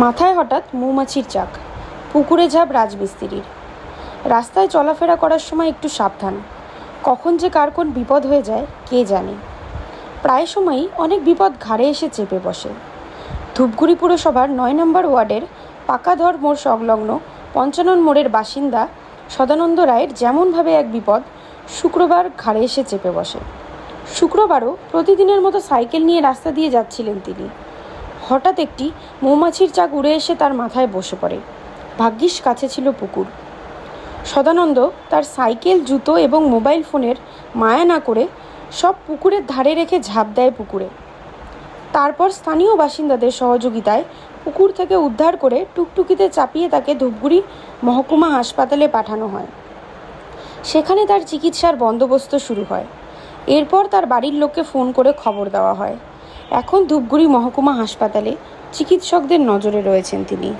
মাথায় হঠাৎ মৌমাছির চাক, পুকুরে ঝাঁপ রাজমিস্ত্রির। রাস্তায় চলাফেরা করার সময় একটু সাবধান, কখন যে কার কোন বিপদ হয়ে যায় কে জানে। প্রায় সময়ই অনেক বিপদ ঘাড়ে এসে চেপে বসে। ধূপগুড়ি পুরসভার ৯ নম্বর ওয়ার্ডের পাকাধর মোড় সংলগ্ন পঞ্চানন মোড়ের বাসিন্দা সদানন্দ রায়ের যেমনভাবে এক বিপদ শুক্রবার ঘাড়ে এসে চেপে বসে। শুক্রবারও প্রতিদিনের মতো সাইকেল নিয়ে রাস্তা দিয়ে যাচ্ছিলেন তিনি। হঠাৎ একটি মৌমাছির চাক উড়ে এসে তার মাথায় বসে পড়ে। ভাগ্যিস কাছে ছিল পুকুর। সদানন্দ তার সাইকেল, জুতো এবং মোবাইল ফোনের মায়া না করে সব পুকুরের ধারে রেখে ঝাঁপ দেয় পুকুরে। তারপর স্থানীয় বাসিন্দাদের সহযোগিতায় পুকুর থেকে উদ্ধার করে টুকটুকিতে চাপিয়ে তাকে ধূপগুড়ি মহকুমা হাসপাতালে পাঠানো হয়। সেখানে তার চিকিৎসার বন্দোবস্ত শুরু হয়। এরপর তার বাড়ির লোককে ফোন করে খবর দেওয়া হয়। এখন ধূপগুড়ি মহকুমা হাসপাতালে চিকিৎসকদের নজরে রয়েছেন তিনি।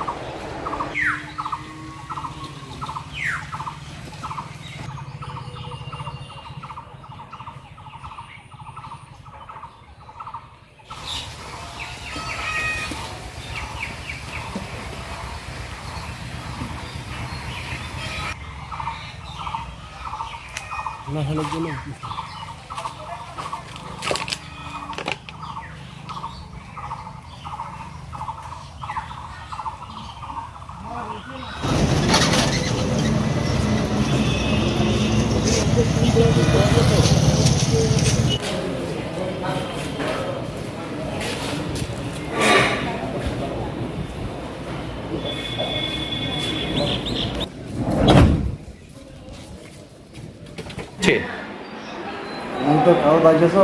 আমি তো কারো বাড়িতেছো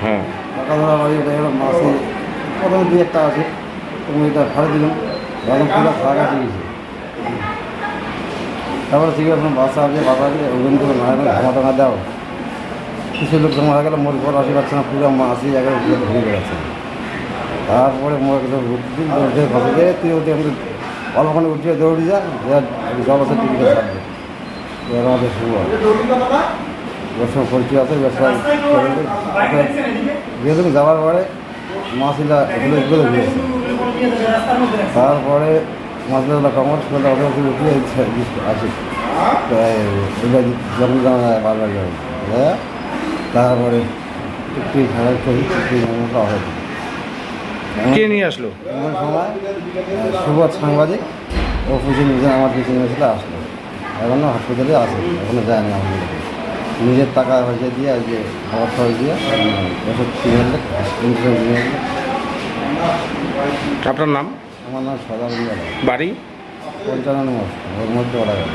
হ্যাঁ টাকা ধরা বাড়ি এটা এবার মাসে প্রথমে 2-1 টাকা আছে, তুমি এটা ভাড়া দিলাম, এখন পুরো ফাঁকা গেছে। তারপরে ঠিক আছে বাসা আছে, বাসা আছে ওখান থেকে জমা টাকা দাও। কিছু লোক জমা হয়ে গেলে মোর ঘর আসি পাচ্ছে না, পুরো মাসি জায়গায় ঘুরে বেড়াচ্ছে। তারপরে মোর উঠে বসে যায়, তুই ওটি আমি অল্পখানে উঠিয়ে দৌড়ি যা জল আছে টিকিটে থাকবে। এবার আমাদের শুরু হয় ব্যবসা পরিচয় আছে, ব্যবসায় দিয়ে দেবে। যাওয়ার পরে মাছগুলা এগুলো ঘুরেছে। তারপরে মাছগুলো কমর সেগুলো অত উঠিয়ে আসে জমি জমা বারবার যাবে। তারপরে একটু খেলার করি, একটু হয়। কে নিয়ে আসলো? এমন সময় সুবোধ সাংবাদিক ও নিজে আমার পিছনে এসে আসলো। এখনও হাসপাতালে আসে, এখনও যায়নি আমাদের। নিজের টাকা পয়সা দিয়ে যে খাবার খাওয়া দিয়ে ওষুধ কিনে আনলে, ইন্স্যুরেন্স কিনে আনলে। আপনার নাম? আমার নাম সদানন্দ রায়, বাড়ি? পঞ্চানন মোড়, ওর মধ্যে ওরা গেল।